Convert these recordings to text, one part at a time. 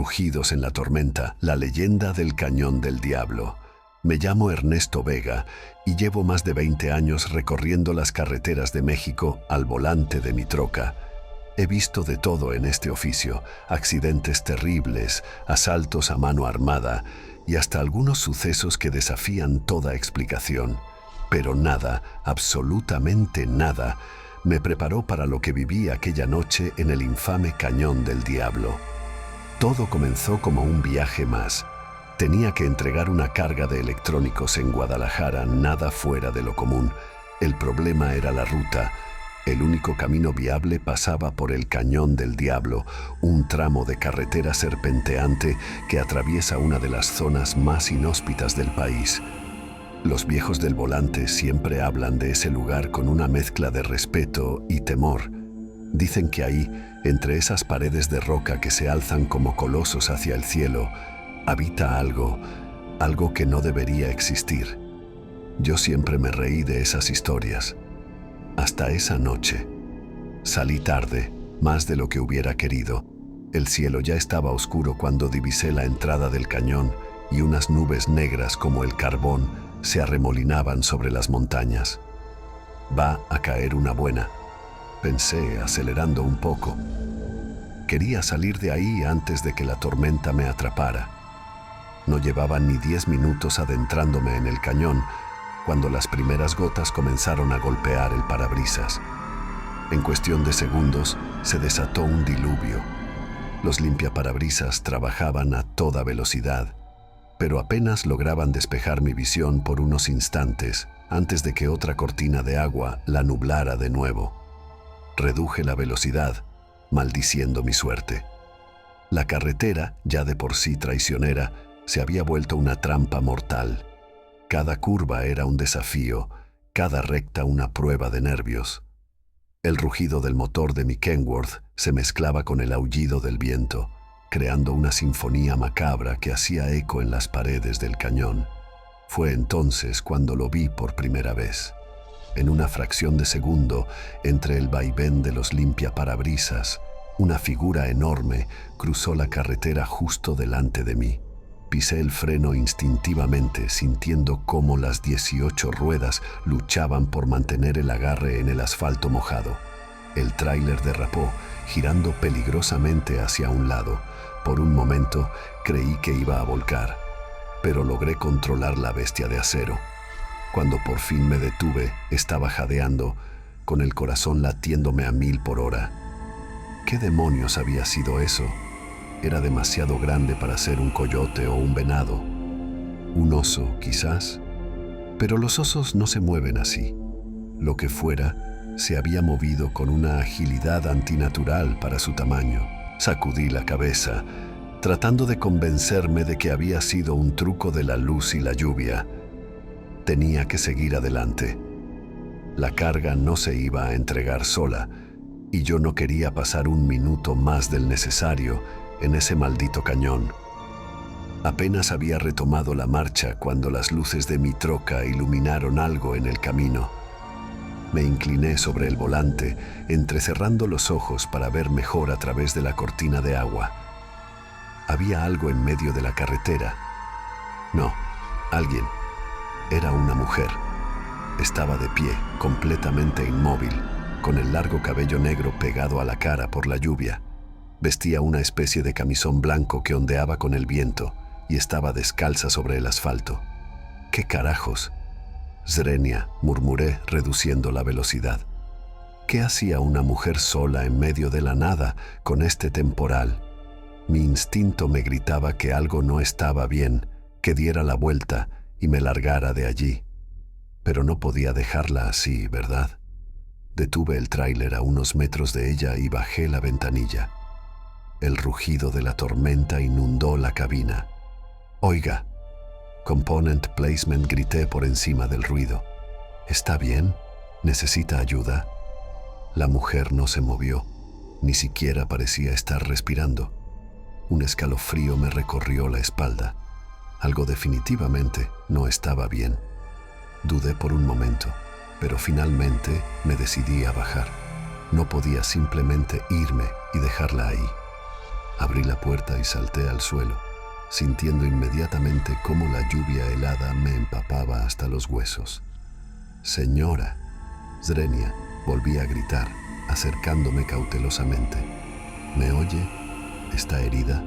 Rugidos en la tormenta, la leyenda del Cañón del Diablo. Me llamo Ernesto Vega y llevo más de 20 años recorriendo las carreteras de México al volante de mi troca. He visto de todo en este oficio: accidentes terribles, asaltos a mano armada y hasta algunos sucesos que desafían toda explicación. Pero nada, absolutamente nada, me preparó para lo que viví aquella noche en el infame Cañón del Diablo. Todo comenzó como un viaje más. Tenía que entregar una carga de electrónicos en Guadalajara, nada fuera de lo común. El problema era la ruta. El único camino viable pasaba por el Cañón del Diablo, un tramo de carretera serpenteante que atraviesa una de las zonas más inhóspitas del país. Los viejos del volante siempre hablan de ese lugar con una mezcla de respeto y temor. Dicen que ahí, entre esas paredes de roca que se alzan como colosos hacia el cielo, habita algo que no debería existir. Yo siempre me reí de esas historias. Hasta esa noche. Salí tarde, más de lo que hubiera querido. El cielo ya estaba oscuro cuando divisé la entrada del cañón y unas nubes negras como el carbón se arremolinaban sobre las montañas. Va a caer una buena, pensé, acelerando un poco. Quería salir de ahí antes de que la tormenta me atrapara. No llevaba ni 10 minutos adentrándome en el cañón cuando las primeras gotas comenzaron a golpear el parabrisas. En cuestión de segundos se desató un diluvio. Los limpiaparabrisas trabajaban a toda velocidad, pero apenas lograban despejar mi visión por unos instantes antes de que otra cortina de agua la nublara de nuevo. Reduje la velocidad, maldiciendo mi suerte. La carretera, ya de por sí traicionera, se había vuelto una trampa mortal. Cada curva era un desafío, cada recta una prueba de nervios. El rugido del motor de mi Kenworth se mezclaba con el aullido del viento, creando una sinfonía macabra que hacía eco en las paredes del cañón. Fue entonces cuando lo vi por primera vez. En una fracción de segundo, entre el vaivén de los limpiaparabrisas, una figura enorme cruzó la carretera justo delante de mí. Pisé el freno instintivamente, sintiendo cómo las 18 ruedas luchaban por mantener el agarre en el asfalto mojado. El tráiler derrapó, girando peligrosamente hacia un lado. Por un momento creí que iba a volcar, pero logré controlar la bestia de acero. Cuando por fin me detuve, estaba jadeando, con el corazón latiéndome a 1000 por hora. ¿Qué demonios había sido eso? Era demasiado grande para ser un coyote o un venado. Un oso, quizás. Pero los osos no se mueven así. Lo que fuera, se había movido con una agilidad antinatural para su tamaño. Sacudí la cabeza, tratando de convencerme de que había sido un truco de la luz y la lluvia. Tenía que seguir adelante. La carga no se iba a entregar sola, y yo no quería pasar un minuto más del necesario en ese maldito cañón. Apenas había retomado la marcha cuando las luces de mi troca iluminaron algo en el camino. Me incliné sobre el volante, entrecerrando los ojos para ver mejor a través de la cortina de agua. Había algo en medio de la carretera. No, alguien. Era una mujer. Estaba de pie, completamente inmóvil, con el largo cabello negro pegado a la cara por la lluvia. Vestía una especie de camisón blanco que ondeaba con el viento y estaba descalza sobre el asfalto. ¿Qué carajos? Zrenia, murmuré, reduciendo la velocidad. ¿Qué hacía una mujer sola en medio de la nada con este temporal? Mi instinto me gritaba que algo no estaba bien, que diera la vuelta y me largara de allí. Pero no podía dejarla así, ¿verdad? Detuve el tráiler a unos metros de ella y bajé la ventanilla. El rugido de la tormenta inundó la cabina. «Oiga», Component Placement, grité por encima del ruido. «¿Está bien? ¿Necesita ayuda?» La mujer no se movió, ni siquiera parecía estar respirando. Un escalofrío me recorrió la espalda. Algo definitivamente no estaba bien. Dudé por un momento, pero finalmente me decidí a bajar. No podía simplemente irme y dejarla ahí. Abrí la puerta y salté al suelo, sintiendo inmediatamente cómo la lluvia helada me empapaba hasta los huesos. «Señora», Zrenia, volví a gritar, acercándome cautelosamente. «¿Me oye? ¿Está herida?».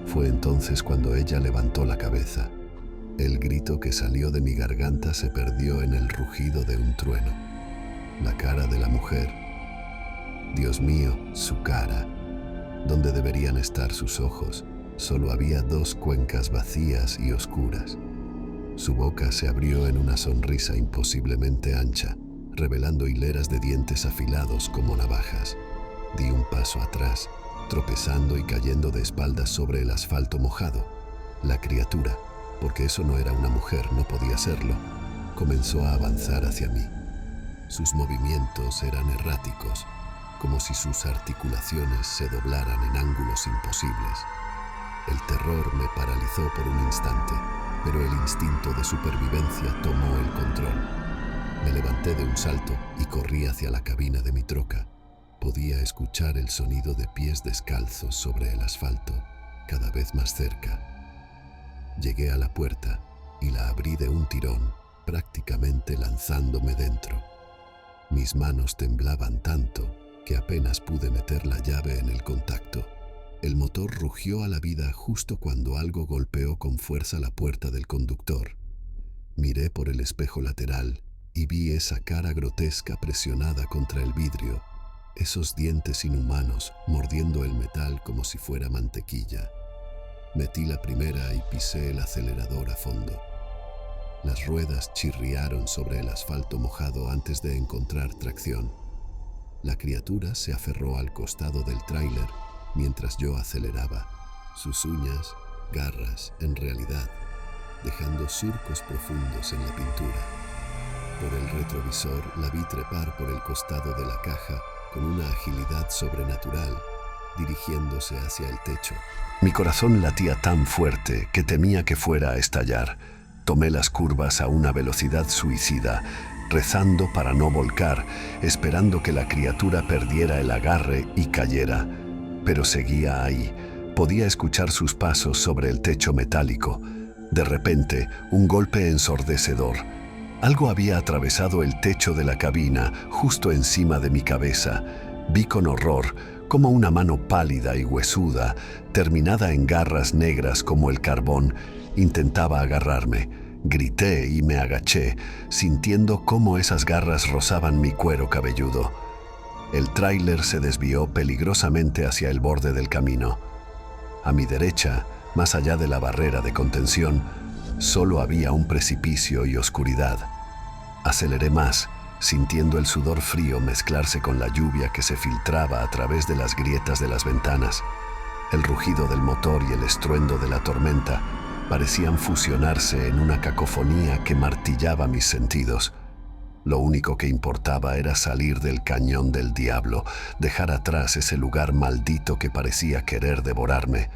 Fue entonces cuando ella levantó la cabeza. El grito que salió de mi garganta se perdió en el rugido de un trueno. La cara de la mujer. Dios mío, su cara. Donde deberían estar sus ojos, solo había dos cuencas vacías y oscuras. Su boca se abrió en una sonrisa imposiblemente ancha, revelando hileras de dientes afilados como navajas. Di un paso atrás, tropezando y cayendo de espaldas sobre el asfalto mojado. La criatura, porque eso no era una mujer, no podía serlo, comenzó a avanzar hacia mí. Sus movimientos eran erráticos, como si sus articulaciones se doblaran en ángulos imposibles. El terror me paralizó por un instante, pero el instinto de supervivencia tomó el control. Me levanté de un salto y corrí hacia la cabina de mi troca. Podía escuchar el sonido de pies descalzos sobre el asfalto, cada vez más cerca. Llegué a la puerta y la abrí de un tirón, prácticamente lanzándome dentro. Mis manos temblaban tanto que apenas pude meter la llave en el contacto. El motor rugió a la vida justo cuando algo golpeó con fuerza la puerta del conductor. Miré por el espejo lateral y vi esa cara grotesca presionada contra el vidrio, esos dientes inhumanos mordiendo el metal como si fuera mantequilla. Metí la primera y pisé el acelerador a fondo. Las ruedas chirriaron sobre el asfalto mojado antes de encontrar tracción. La criatura se aferró al costado del tráiler mientras yo aceleraba. Sus uñas, garras, en realidad, dejando surcos profundos en la pintura. Por el retrovisor la vi trepar por el costado de la caja con una agilidad sobrenatural, dirigiéndose hacia el techo. Mi corazón latía tan fuerte que temía que fuera a estallar. Tomé las curvas a una velocidad suicida, rezando para no volcar, esperando que la criatura perdiera el agarre y cayera. Pero seguía ahí. Podía escuchar sus pasos sobre el techo metálico. De repente, un golpe ensordecedor. Algo había atravesado el techo de la cabina, justo encima de mi cabeza. Vi con horror cómo una mano pálida y huesuda, terminada en garras negras como el carbón, intentaba agarrarme. Grité y me agaché, sintiendo cómo esas garras rozaban mi cuero cabelludo. El tráiler se desvió peligrosamente hacia el borde del camino. A mi derecha, más allá de la barrera de contención, solo había un precipicio y oscuridad. Aceleré más, sintiendo el sudor frío mezclarse con la lluvia que se filtraba a través de las grietas de las ventanas. El rugido del motor y el estruendo de la tormenta parecían fusionarse en una cacofonía que martillaba mis sentidos. Lo único que importaba era salir del cañón del diablo, dejar atrás ese lugar maldito que parecía querer devorarme.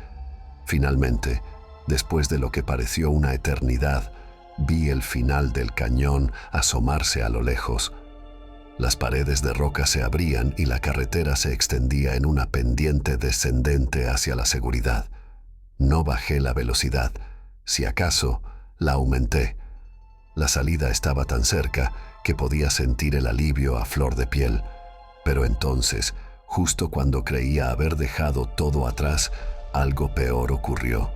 Finalmente, después de lo que pareció una eternidad, vi el final del cañón asomarse a lo lejos. Las paredes de roca se abrían y la carretera se extendía en una pendiente descendente hacia la seguridad. No bajé la velocidad, si acaso, la aumenté. La salida estaba tan cerca que podía sentir el alivio a flor de piel. Pero entonces, justo cuando creía haber dejado todo atrás, algo peor ocurrió.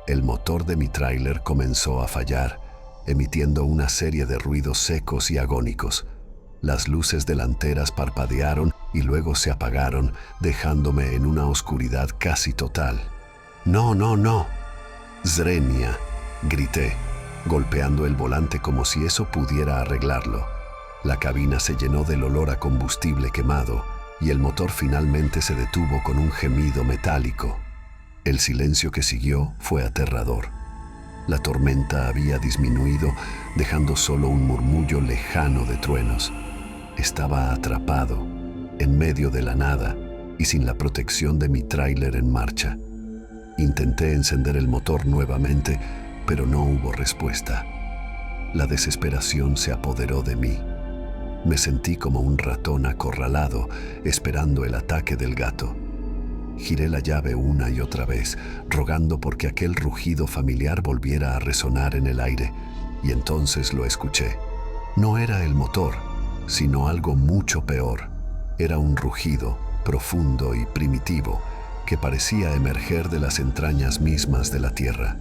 El motor de mi tráiler comenzó a fallar, emitiendo una serie de ruidos secos y agónicos. Las luces delanteras parpadearon y luego se apagaron, dejándome en una oscuridad casi total. «¡No, no, no! Zrenia», grité, golpeando el volante como si eso pudiera arreglarlo. La cabina se llenó del olor a combustible quemado y el motor finalmente se detuvo con un gemido metálico. El silencio que siguió fue aterrador. La tormenta había disminuido, dejando solo un murmullo lejano de truenos. Estaba atrapado, en medio de la nada y sin la protección de mi tráiler en marcha. Intenté encender el motor nuevamente, pero no hubo respuesta. La desesperación se apoderó de mí. Me sentí como un ratón acorralado, esperando el ataque del gato. Giré la llave una y otra vez, rogando porque aquel rugido familiar volviera a resonar en el aire, y entonces lo escuché. No era el motor, sino algo mucho peor. Era un rugido profundo y primitivo que parecía emerger de las entrañas mismas de la tierra.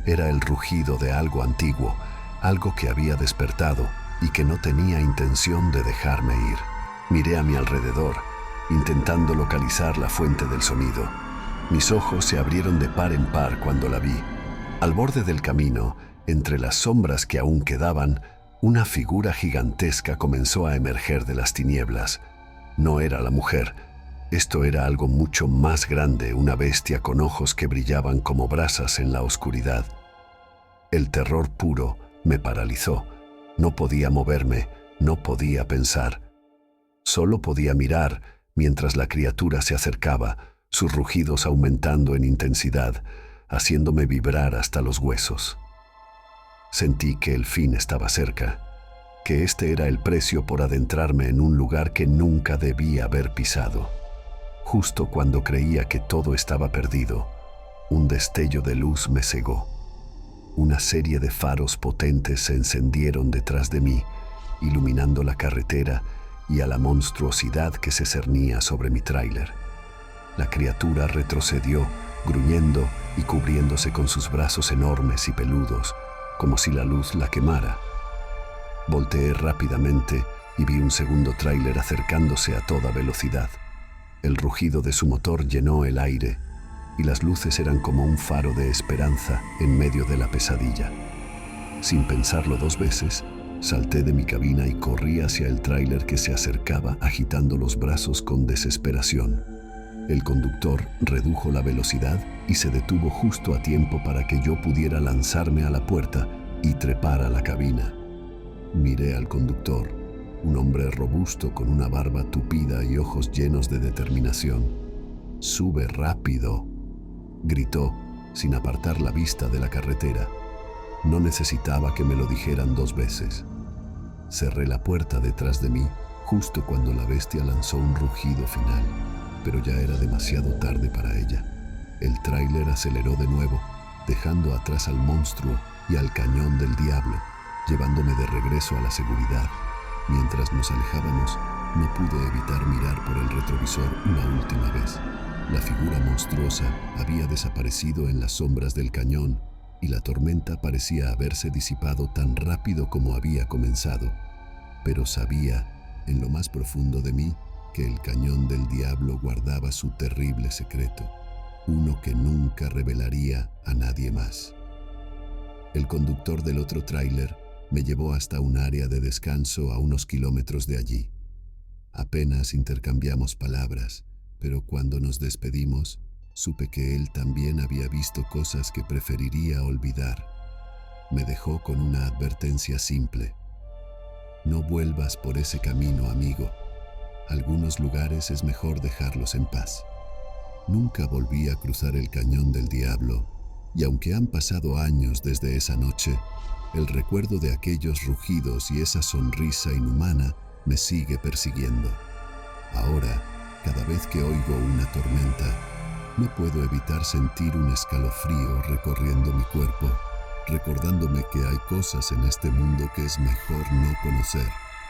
Era el rugido de algo antiguo, algo que había despertado y que no tenía intención de dejarme ir. Miré a mi alrededor, intentando localizar la fuente del sonido. Mis ojos se abrieron de par en par cuando la vi. Al borde del camino, entre las sombras que aún quedaban, una figura gigantesca comenzó a emerger de las tinieblas. No era la mujer. Esto era algo mucho más grande, una bestia con ojos que brillaban como brasas en la oscuridad. El terror puro me paralizó. No podía moverme, no podía pensar. Solo podía mirar mientras la criatura se acercaba, sus rugidos aumentando en intensidad, haciéndome vibrar hasta los huesos. Sentí que el fin estaba cerca, que este era el precio por adentrarme en un lugar que nunca debía haber pisado. Justo cuando creía que todo estaba perdido, un destello de luz me cegó. Una serie de faros potentes se encendieron detrás de mí, iluminando la carretera y a la monstruosidad que se cernía sobre mi tráiler. La criatura retrocedió, gruñendo y cubriéndose con sus brazos enormes y peludos, como si la luz la quemara. Volteé rápidamente y vi un segundo tráiler acercándose a toda velocidad. El rugido de su motor llenó el aire y las luces eran como un faro de esperanza en medio de la pesadilla. Sin pensarlo dos veces, salté de mi cabina y corrí hacia el tráiler que se acercaba agitando los brazos con desesperación. El conductor redujo la velocidad y se detuvo justo a tiempo para que yo pudiera lanzarme a la puerta y trepar a la cabina. Miré al conductor, un hombre robusto con una barba tupida y ojos llenos de determinación. «¡Sube rápido!», gritó, sin apartar la vista de la carretera. No necesitaba que me lo dijeran dos veces. Cerré la puerta detrás de mí justo cuando la bestia lanzó un rugido final, pero ya era demasiado tarde para ella. El tráiler aceleró de nuevo, dejando atrás al monstruo y al cañón del diablo, llevándome de regreso a la seguridad. Mientras nos alejábamos, no pude evitar mirar por el retrovisor una última vez. La figura monstruosa había desaparecido en las sombras del cañón y la tormenta parecía haberse disipado tan rápido como había comenzado. Pero sabía, en lo más profundo de mí, que el cañón del diablo guardaba su terrible secreto, uno que nunca revelaría a nadie más. El conductor del otro tráiler me llevó hasta un área de descanso a unos kilómetros de allí. Apenas intercambiamos palabras, pero cuando nos despedimos, supe que él también había visto cosas que preferiría olvidar. Me dejó con una advertencia simple: no vuelvas por ese camino, amigo. Algunos lugares es mejor dejarlos en paz. Nunca volví a cruzar el cañón del diablo, y aunque han pasado años desde esa noche, el recuerdo de aquellos rugidos y esa sonrisa inhumana me sigue persiguiendo. Ahora, cada vez que oigo una tormenta, no puedo evitar sentir un escalofrío recorriendo mi cuerpo, recordándome que hay cosas en este mundo que es mejor no conocer.